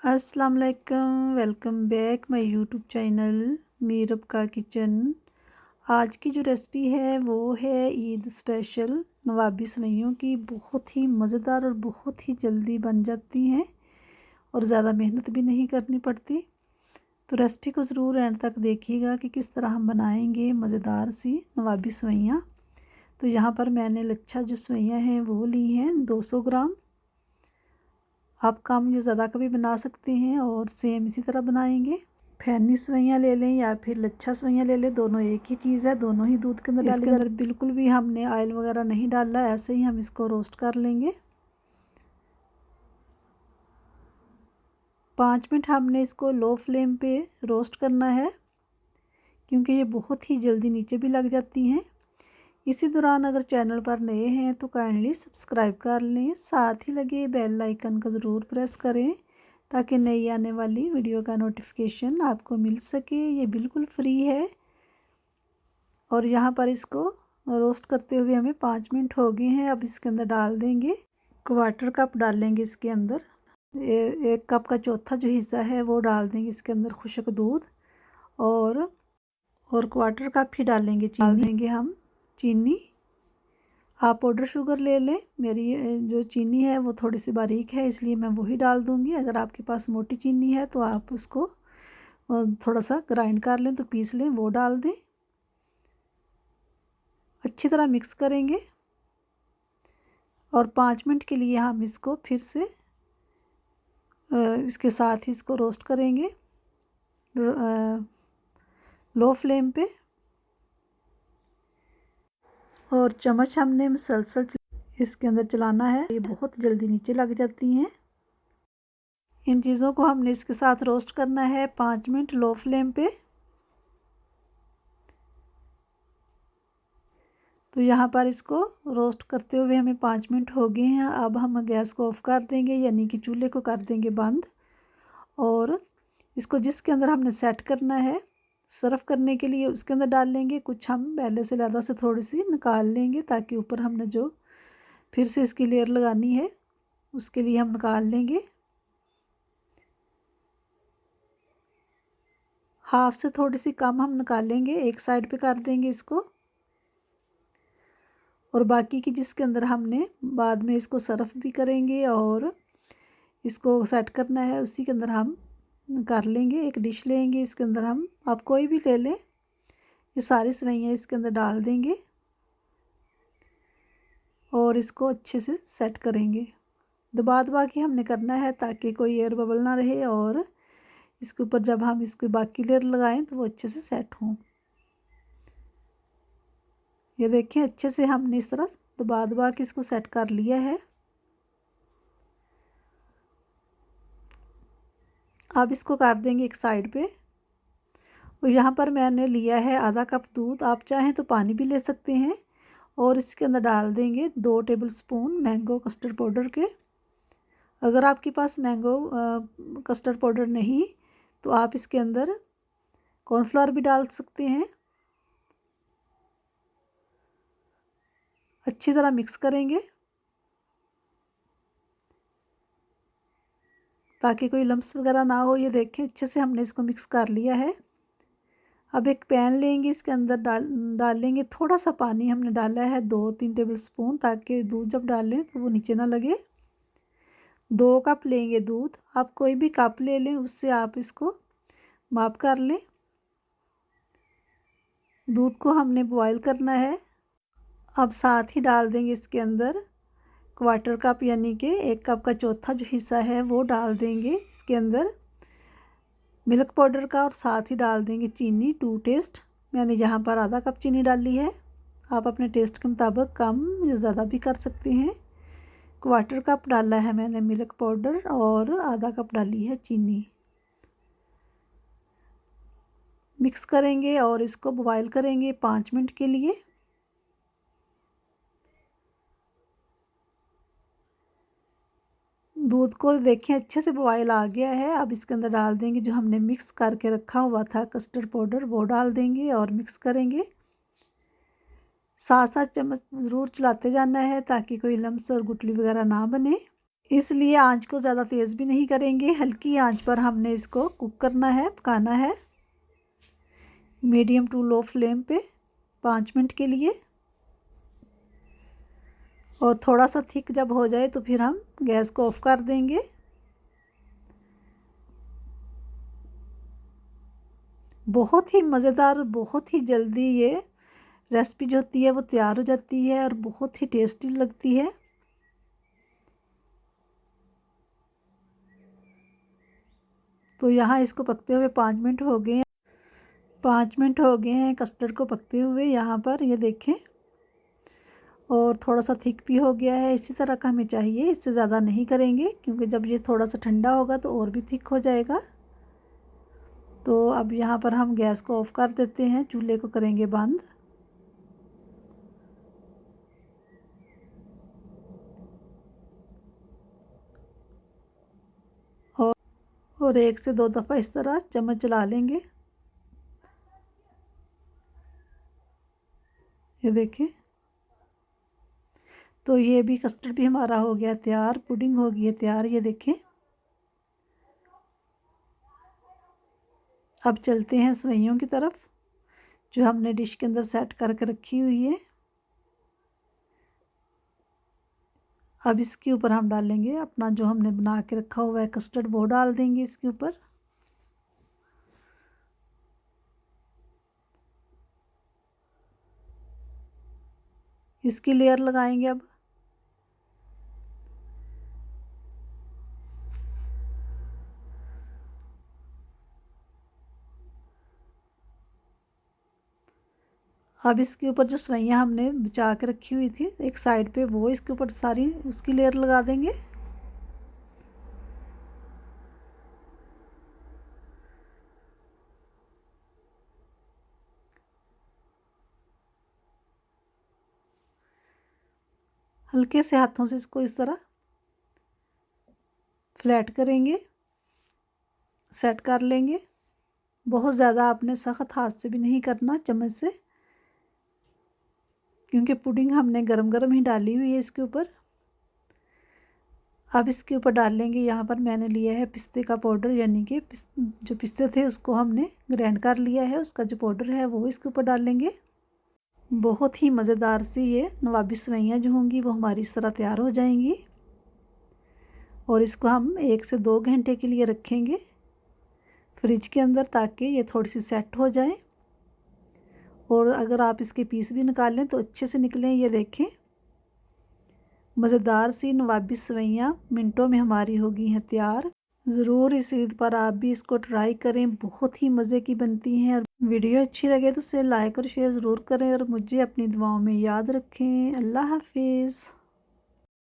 अस्सलाम वालेकुम, welcome back my YouTube channel Meerab का किचन। आज की जो रेसिपी है वो है ईद स्पेशल नवाबी सेवइयों की। बहुत ही मज़ेदार और बहुत ही जल्दी बन जाती हैं और ज़्यादा मेहनत भी नहीं करनी पड़ती। तो रेसिपी को ज़रूर एंड तक देखिएगा कि किस तरह हम बनाएंगे मज़ेदार सी नवाबी सेवइयाँ। तो यहाँ पर मैंने लच्छा जो सेवइयाँ हैं वो ली हैं 200 ग्राम। आप कम या ज़्यादा का भी बना सकते हैं और सेम इसी तरह बनाएंगे। फैनी सेवइयाँ ले लें या फिर लच्छा सेवइयाँ ले लें, दोनों एक ही चीज़ है, दोनों ही दूध के अंदर डाली जाती है। इसके अंदर बिल्कुल भी हमने ऑयल वगैरह नहीं डाला, ऐसे ही हम इसको रोस्ट कर लेंगे। 5 मिनट हमने इसको लो फ्लेम पे रोस्ट करना है, क्योंकि ये बहुत ही जल्दी नीचे भी लग जाती हैं। इसी दौरान अगर चैनल पर नए हैं तो काइंडली सब्सक्राइब कर लें, साथ ही लगे बेल आइकन को ज़रूर प्रेस करें ताकि नई आने वाली वीडियो का नोटिफिकेशन आपको मिल सके। ये बिल्कुल फ्री है। और यहाँ पर इसको रोस्ट करते हुए हमें 5 मिनट हो गए हैं। अब इसके अंदर डाल देंगे 1/4 कप डालेंगे इसके अंदर। 1 कप का चौथा जो हिस्सा है वो डाल देंगे इसके अंदर खुश्क दूध। और 1/4 कप ही डालेंगे चीनी। डाल देंगे हम चीनी। आप पाउडर शुगर ले लें। मेरी जो चीनी है वो थोड़ी सी बारीक है, इसलिए मैं वही डाल दूँगी। अगर आपके पास मोटी चीनी है तो आप उसको थोड़ा सा ग्राइंड कर लें, तो पीस लें, वो डाल दें। अच्छी तरह मिक्स करेंगे और 5 मिनट के लिए हम इसको फिर से इसके साथ ही इसको रोस्ट करेंगे लो फ्लेम पे। और चम्मच हमने मुसलसल इसके अंदर चलाना है, ये बहुत जल्दी नीचे लग जाती हैं। इन चीज़ों को हमने इसके साथ रोस्ट करना है 5 मिनट लो फ्लेम पे। तो यहाँ पर इसको रोस्ट करते हुए हमें 5 मिनट हो गए हैं। अब हम गैस को ऑफ़ कर देंगे, यानी कि चूल्हे को कर देंगे बंद। और इसको जिसके अंदर हमने सेट करना है सर्व करने के लिए उसके अंदर डाल लेंगे। कुछ हम पहले से ज़्यादा से थोड़ी सी निकाल लेंगे, ताकि ऊपर हमने जो फिर से इसकी लेयर लगानी है उसके लिए हम निकाल लेंगे। हाफ से थोड़ी सी कम हम निकालेंगे, एक साइड पे कर देंगे इसको। और बाकी की जिसके अंदर हमने बाद में इसको सर्व भी करेंगे और इसको सेट करना है, उसी के अंदर हम कर लेंगे। एक डिश लेंगे, इसके अंदर हम आप कोई भी ले लें, ये सारी सेवइयाँ इसके अंदर डाल देंगे और इसको अच्छे से सेट करेंगे। दबा दबा के हमने करना है ताकि कोई एयर बबल ना रहे, और इसके ऊपर जब हम इसकी बाकी लेयर लगाएं तो वो अच्छे से सेट हों। ये देखें, अच्छे से हमने इस तरह दबा दबा के इसको सेट कर लिया है। अब इसको कर देंगे एक साइड पे। और यहाँ पर मैंने लिया है आधा कप दूध, आप चाहें तो पानी भी ले सकते हैं। और इसके अंदर डाल देंगे 2 टेबलस्पून मैंगो कस्टर्ड पाउडर के। अगर आपके पास मैंगो कस्टर्ड पाउडर नहीं तो आप इसके अंदर कॉर्नफ्लोर भी डाल सकते हैं। अच्छी तरह मिक्स करेंगे ताकि कोई लम्स वगैरह ना हो। ये देखें, अच्छे से हमने इसको मिक्स कर लिया है। अब एक पैन लेंगे, इसके अंदर डालेंगे थोड़ा सा पानी हमने डाला है 2-3 टेबलस्पून, ताकि दूध जब डालें तो वो नीचे ना लगे। 2 कप लेंगे दूध, आप कोई भी कप ले लें, उससे आप इसको माप कर लें। दूध को हमने बॉयल करना है। अब साथ ही डाल देंगे इसके अंदर 1/4 कप, यानी कि 1 कप का चौथा जो हिस्सा है वो डाल देंगे इसके अंदर मिल्क पाउडर का। और साथ ही डाल देंगे चीनी टू टेस्ट। मैंने यहाँ पर आधा कप चीनी डाली है, आप अपने टेस्ट के मुताबिक कम या ज़्यादा भी कर सकते हैं। 1/4 कप डाला है मैंने मिल्क पाउडर और आधा कप डाली है चीनी। मिक्स करेंगे और इसको बॉयल करेंगे 5 मिनट के लिए। दूध को देखें, अच्छे से बॉयल आ गया है। अब इसके अंदर डाल देंगे जो हमने मिक्स करके रखा हुआ था कस्टर्ड पाउडर, वो डाल देंगे और मिक्स करेंगे। साथ साथ चम्मच ज़रूर चलाते जाना है ताकि कोई लम्स और गुठली वगैरह ना बने। इसलिए आंच को ज़्यादा तेज़ भी नहीं करेंगे, हल्की आंच पर हमने इसको कुक करना है, पकाना है मीडियम टू लो फ्लेम पे 5 मिनट के लिए। और थोड़ा सा थिक जब हो जाए तो फिर हम गैस को ऑफ कर देंगे। बहुत ही मज़ेदार और बहुत ही जल्दी ये रेसिपी जो होती है वो तैयार हो जाती है और बहुत ही टेस्टी लगती है। तो यहाँ इसको पकते हुए 5 मिनट हो गए हैं। 5 मिनट हो गए हैं कस्टर्ड को पकते हुए, यहाँ पर ये देखें। और थोड़ा सा थिक भी हो गया है, इसी तरह का हमें चाहिए, इससे ज़्यादा नहीं करेंगे क्योंकि जब ये थोड़ा सा ठंडा होगा तो और भी थिक हो जाएगा। तो अब यहाँ पर हम गैस को ऑफ़ कर देते हैं, चूल्हे को करेंगे बंद। और 1 से 2 दफ़ा इस तरह चम्मच चला लेंगे। ये देखें, तो ये भी कस्टर्ड भी हमारा हो गया तैयार, पुडिंग हो गई है तैयार। ये देखें, अब चलते हैं सेवइयों की तरफ जो हमने डिश के अंदर सेट करके रखी हुई है। अब इसके ऊपर हम डालेंगे अपना जो हमने बना के रखा हुआ है कस्टर्ड, वो डाल देंगे इसके ऊपर। इसकी लेयर लगाएंगे अब। अब इसके ऊपर जो सेवइयाँ हमने बचा के रखी हुई थी एक साइड पे, वो इसके ऊपर सारी उसकी लेयर लगा देंगे। हल्के से हाथों से इसको इस तरह फ्लैट करेंगे, सेट कर लेंगे। बहुत ज़्यादा आपने सख्त हाथ से भी नहीं करना, चम्मच से, क्योंकि पुडिंग हमने गरम गरम ही डाली हुई है इसके ऊपर। अब इसके ऊपर डाल लेंगे, यहाँ पर मैंने लिया है पिस्ते का पाउडर, यानी कि जो पिस्ते थे उसको हमने ग्राइंड कर लिया है, उसका जो पाउडर है वो इसके ऊपर डाल लेंगे। बहुत ही मज़ेदार सी ये नवाबी सेवइयाँ जो होंगी वो हमारी इस तरह तैयार हो जाएंगी। और इसको हम 1 से 2 घंटे के लिए रखेंगे फ्रिज के अंदर, ताकि ये थोड़ी सी सेट हो जाए। और अगर आप इसके पीस भी निकाल लें तो अच्छे से निकलें। ये देखें, मज़ेदार सी नवाबी सेवइयाँ मिनटों में हमारी हो गई हैं तैयार। ज़रूर इस ईद पर आप भी इसको ट्राई करें, बहुत ही मज़े की बनती हैं। और वीडियो अच्छी लगे तो उसे लाइक और शेयर ज़रूर करें और मुझे अपनी दुआओं में याद रखें। अल्लाह हाफिज़।